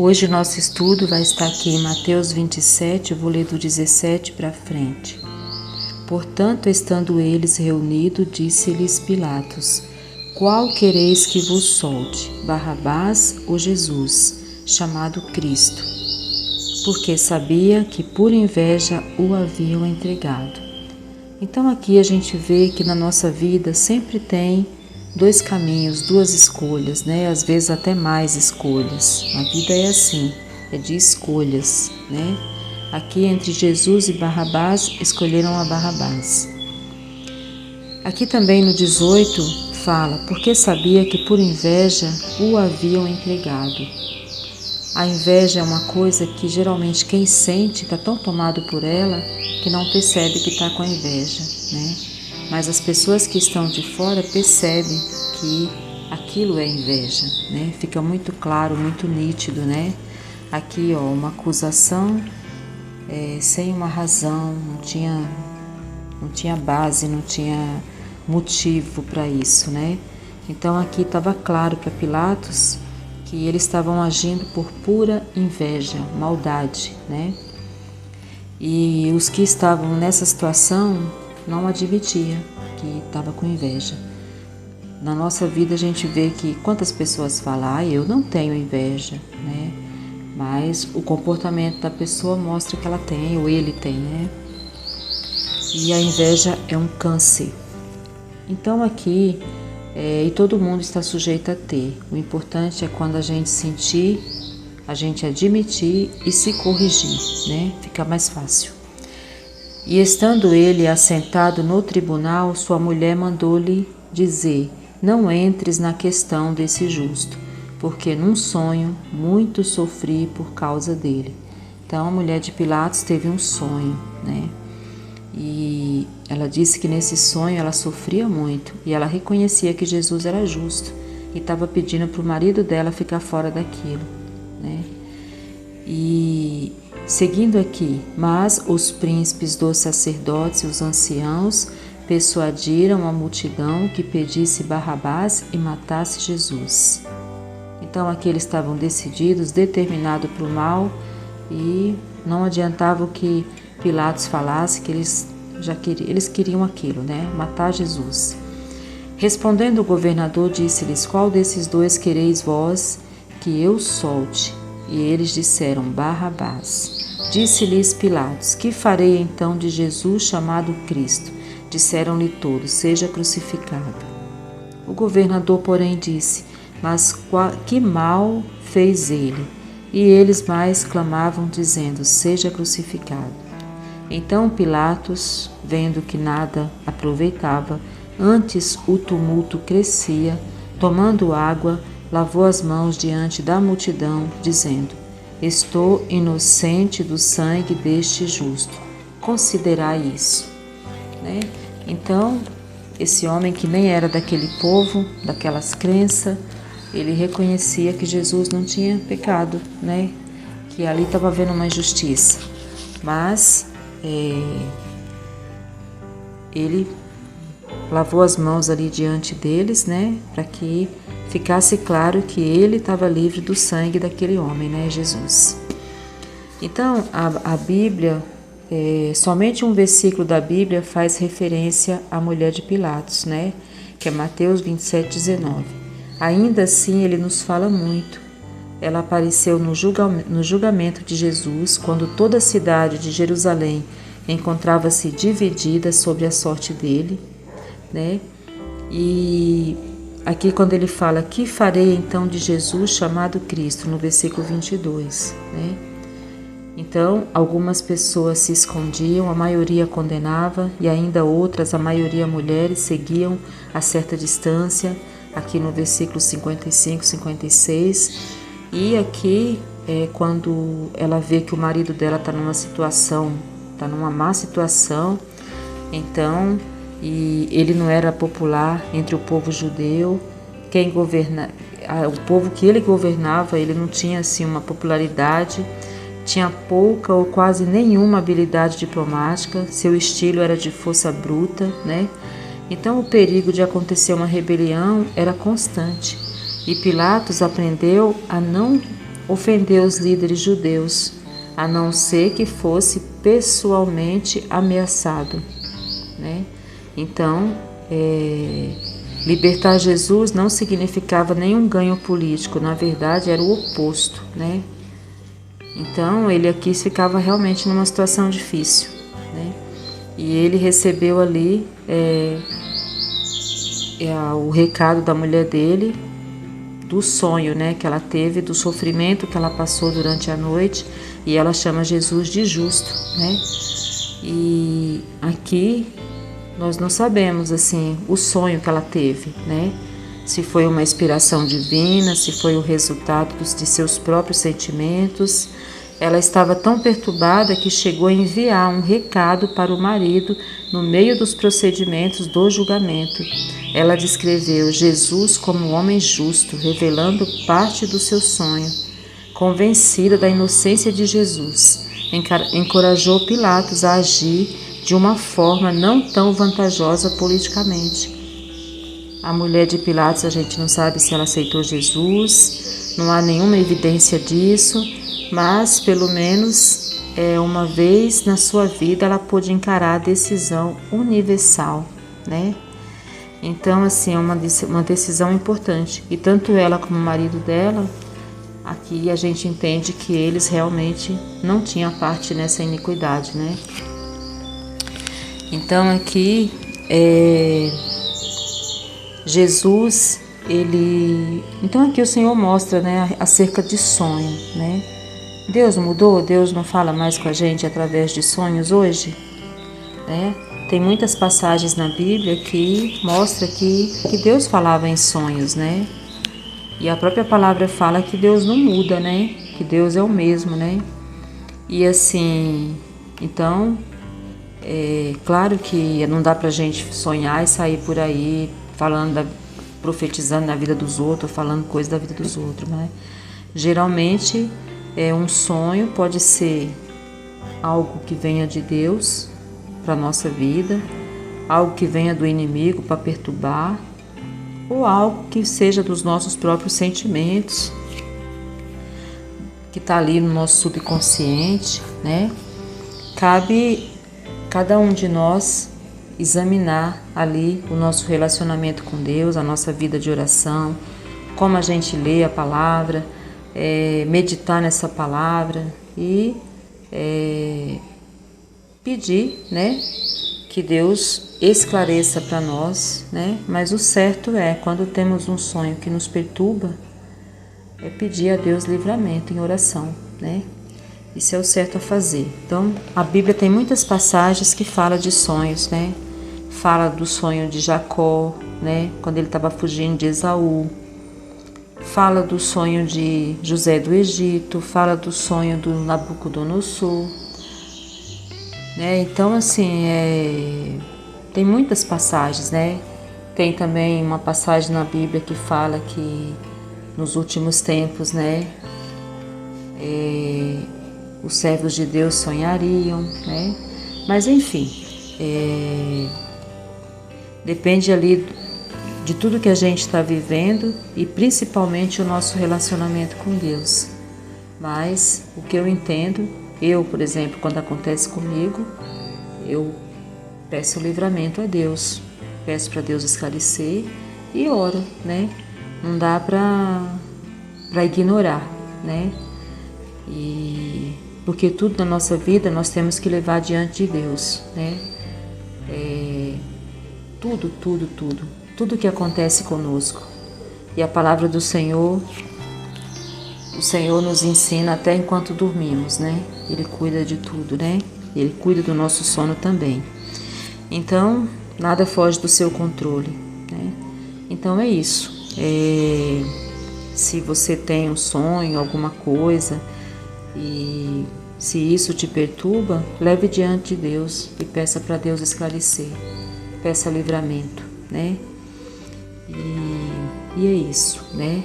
Hoje nosso estudo vai estar aqui em Mateus 27, eu vou ler do 17 para frente. Portanto, estando eles reunidos, disse-lhes Pilatos: Qual quereis que vos solte, Barrabás ou Jesus, chamado Cristo? Porque sabia que por inveja o haviam entregado. Então aqui a gente vê que na nossa vida sempre tem dois caminhos, duas escolhas, né? Às vezes até mais escolhas. A vida é assim, é de escolhas, né? Aqui entre Jesus e Barrabás, escolheram a Barrabás. Aqui também no 18 fala, porque sabia que por inveja o haviam entregado. A inveja é uma coisa que geralmente quem sente está tão tomado por ela que não percebe que está com a inveja, né? Mas as pessoas que estão de fora percebem que aquilo é inveja, né? Fica muito claro, muito nítido, né? Aqui, ó, uma acusação sem uma razão, não tinha base, não tinha motivo para isso, né? Então aqui estava claro para Pilatos que eles estavam agindo por pura inveja, maldade, né? E os que estavam nessa situação não admitia que estava com inveja. Na nossa vida a gente vê que quantas pessoas falam, eu não tenho inveja, né? Mas o comportamento da pessoa mostra que ela tem, ou ele tem, né? E a inveja é um câncer. Então aqui, e todo mundo está sujeito a ter. O importante é quando a gente sentir, a gente admitir e se corrigir, né? Fica mais fácil. E estando ele assentado no tribunal, sua mulher mandou-lhe dizer: Não entres na questão desse justo, porque num sonho muito sofri por causa dele. Então a mulher de Pilatos teve um sonho, né? E ela disse que nesse sonho ela sofria muito e ela reconhecia que Jesus era justo e estava pedindo para o marido dela ficar fora daquilo, né? E seguindo aqui, mas os príncipes dos sacerdotes e os anciãos persuadiram a multidão que pedisse Barrabás e matasse Jesus. Então aqui eles estavam decididos, determinados para o mal e não adiantava o que Pilatos falasse, que eles queriam aquilo, né? Matar Jesus. Respondendo o governador, disse-lhes: Qual desses dois quereis vós que eu solte? E eles disseram: Barrabás. Disse-lhes Pilatos: Que farei então de Jesus chamado Cristo? Disseram-lhe todos: Seja crucificado. O governador, porém, disse: Mas que mal fez ele? E eles mais clamavam, dizendo: Seja crucificado. Então Pilatos, vendo que nada aproveitava, antes o tumulto crescia, tomando água, lavou as mãos diante da multidão, dizendo: Estou inocente do sangue deste justo. Considerai isso. Né? Então, esse homem que nem era daquele povo, daquelas crenças, ele reconhecia que Jesus não tinha pecado, né? Que ali estava havendo uma injustiça. Mas ele lavou as mãos ali diante deles, né? Para que ficasse claro que ele estava livre do sangue daquele homem, né? Jesus. Então, a Bíblia, somente um versículo da Bíblia faz referência à mulher de Pilatos, né? Que é Mateus 27, 19. Ainda assim, ele nos fala muito. Ela apareceu no julgamento de Jesus, quando toda a cidade de Jerusalém encontrava-se dividida sobre a sorte dele, né? E aqui quando ele fala: Que farei então de Jesus chamado Cristo? No versículo 22, né? Então, algumas pessoas se escondiam, a maioria condenava, e ainda outras, a maioria mulheres, seguiam a certa distância, aqui no versículo 55, 56. E aqui, quando ela vê que o marido dela está numa má situação, então, e ele não era popular entre o povo judeu, o povo que ele governava, ele não tinha assim uma popularidade, tinha pouca ou quase nenhuma habilidade diplomática, seu estilo era de força bruta, né? Então o perigo de acontecer uma rebelião era constante. E Pilatos aprendeu a não ofender os líderes judeus, a não ser que fosse pessoalmente ameaçado, né? Então, libertar Jesus não significava nenhum ganho político, na verdade era o oposto, né? Então, ele aqui ficava realmente numa situação difícil, né? E ele recebeu ali o recado da mulher dele, do sonho, né, que ela teve, do sofrimento que ela passou durante a noite, e ela chama Jesus de justo, né? E aqui nós não sabemos assim o sonho que ela teve, né? Se foi uma inspiração divina, se foi o resultado de seus próprios sentimentos. Ela estava tão perturbada que chegou a enviar um recado para o marido no meio dos procedimentos do julgamento. Ela descreveu Jesus como um homem justo, revelando parte do seu sonho. Convencida da inocência de Jesus, encorajou Pilatos a agir de uma forma não tão vantajosa politicamente. A mulher de Pilatos, a gente não sabe se ela aceitou Jesus, não há nenhuma evidência disso, mas pelo menos uma vez na sua vida ela pôde encarar a decisão universal, né? Então, assim, é uma decisão importante. E tanto ela como o marido dela, aqui a gente entende que eles realmente não tinham parte nessa iniquidade, né? Então, aqui, Jesus, Então, aqui o Senhor mostra, né, acerca de sonho, né? Deus mudou? Deus não fala mais com a gente através de sonhos hoje? Né? Tem muitas passagens na Bíblia que mostra que Deus falava em sonhos, né? E a própria palavra fala que Deus não muda, né? Que Deus é o mesmo, né? E assim, então, claro que não dá pra gente sonhar e sair por aí profetizando na vida dos outros, falando coisas da vida dos outros, né? Geralmente, um sonho pode ser algo que venha de Deus para a nossa vida, algo que venha do inimigo para perturbar, ou algo que seja dos nossos próprios sentimentos, que está ali no nosso subconsciente, né? Cabe cada um de nós examinar ali o nosso relacionamento com Deus, a nossa vida de oração, como a gente lê a palavra, meditar nessa palavra e pedir, né, que Deus esclareça para nós, né? Mas o certo quando temos um sonho que nos perturba, pedir a Deus livramento em oração, né? Isso é o certo a fazer. Então, a Bíblia tem muitas passagens que fala de sonhos, né? Fala do sonho de Jacó, né? Quando ele estava fugindo de Esaú. Fala do sonho de José do Egito, fala do sonho do Nabucodonosor, né? Então, assim, tem muitas passagens, né? Tem também uma passagem na Bíblia que fala que nos últimos tempos, né, os servos de Deus sonhariam, né? Mas, enfim, depende ali de tudo que a gente está vivendo e principalmente o nosso relacionamento com Deus. Mas o que eu entendo, por exemplo, quando acontece comigo, eu peço livramento a Deus, peço para Deus esclarecer e oro, né? Não dá para ignorar, né? Porque tudo na nossa vida nós temos que levar diante de Deus, né? Tudo que acontece conosco. E a palavra do Senhor, o Senhor nos ensina até enquanto dormimos, né? Ele cuida de tudo, né? Ele cuida do nosso sono também. Então, nada foge do seu controle, né? Então é isso. Se você tem um sonho, alguma coisa, e se isso te perturba, leve diante de Deus e peça para Deus esclarecer. Peça livramento, né? E é isso, né?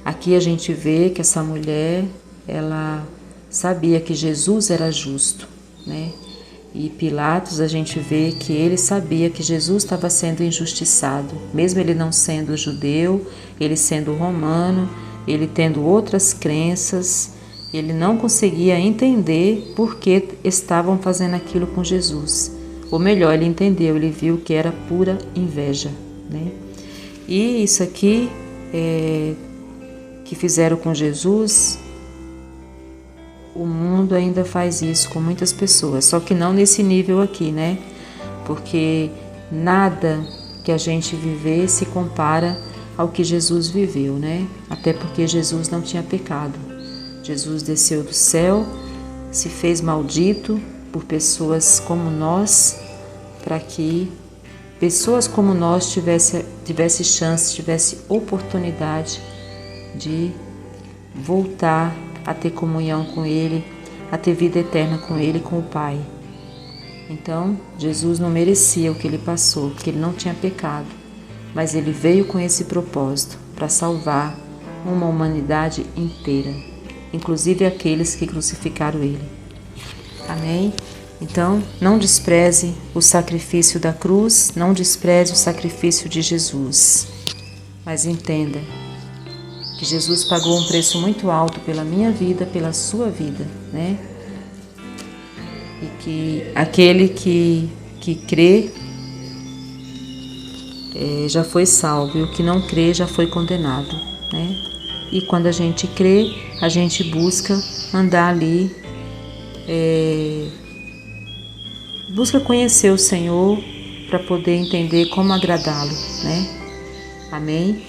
Aqui a gente vê que essa mulher, ela sabia que Jesus era justo, né? E Pilatos, a gente vê que ele sabia que Jesus estava sendo injustiçado, mesmo ele não sendo judeu, ele sendo romano, ele tendo outras crenças, ele não conseguia entender por que estavam fazendo aquilo com Jesus. Ou melhor, ele entendeu, ele viu que era pura inveja, né? E isso aqui que fizeram com Jesus, o mundo ainda faz isso com muitas pessoas, só que não nesse nível aqui, né? Porque nada que a gente viver se compara ao que Jesus viveu, né? Até porque Jesus não tinha pecado. Jesus desceu do céu, se fez maldito por pessoas como nós, para que pessoas como nós tivesse chance, tivesse oportunidade de voltar a ter comunhão com Ele, a ter vida eterna com Ele e com o Pai. Então, Jesus não merecia o que Ele passou, porque Ele não tinha pecado, mas Ele veio com esse propósito, para salvar uma humanidade inteira, inclusive aqueles que crucificaram Ele. Amém? Então, não despreze o sacrifício da cruz, não despreze o sacrifício de Jesus, mas entenda que Jesus pagou um preço muito alto pela minha vida, pela sua vida, né? E que aquele que crê já foi salvo, e o que não crê já foi condenado, né? E quando a gente crê, a gente busca andar ali, busca conhecer o Senhor para poder entender como agradá-lo, né? Amém?